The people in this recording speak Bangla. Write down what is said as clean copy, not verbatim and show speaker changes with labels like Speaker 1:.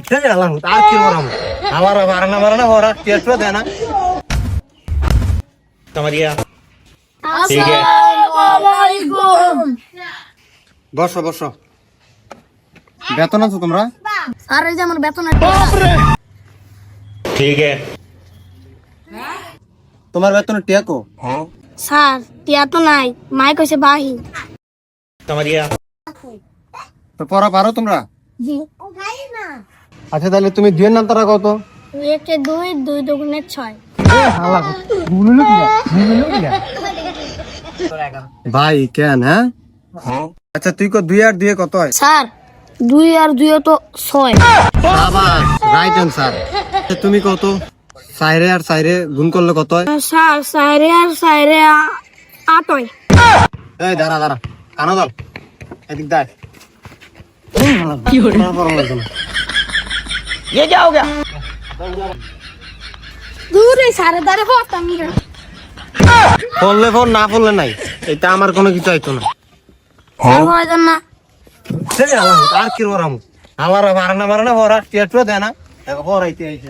Speaker 1: আর কি বলবো আমার মারানা ওরা টেস্ট দেয় না
Speaker 2: समझिए ठीक है
Speaker 1: বসো বসো বেতন আছো তোমরা
Speaker 3: স্যার এই যে আমার বেতন
Speaker 2: ठीक है
Speaker 1: তোমার বেতনের টিয়াকো
Speaker 3: স্যার টিয়া তো নাই মাই কইছে বাহি
Speaker 2: समझिए
Speaker 1: তো পড়া পারো তোমরা
Speaker 3: জি
Speaker 1: আচ্ছা তাহলে তুমি দুইয়ের নাম তারা কত
Speaker 3: 1 2 2 দুগুণে 6
Speaker 1: ভাই কেন হ্যাঁ আচ্ছা তুই কো 2 আর 2 কত হয়
Speaker 3: স্যার 2 আর 2 তো 6
Speaker 1: শাবাশ রাইট অ্যানসার তুমি কত সাইরে আর সাইরে গুণ করলে কত হয়
Speaker 3: স্যার সাইরে আর সাইরে 8 হয়
Speaker 1: এই দাঁড়া দাঁড়া কানো দল এদিক দেখ
Speaker 2: ये क्या हो गया
Speaker 3: দূরে সারে দাঁড়ে হতাম না
Speaker 1: পড়লে ফোন না পড়লে নাই এটা আমার কোনো কিছু আইতো না
Speaker 3: স্যার হয় না
Speaker 1: আর কি বলরাম আমার মারানা ওরা টেস্ট দেয় না পড়াইতে আইছে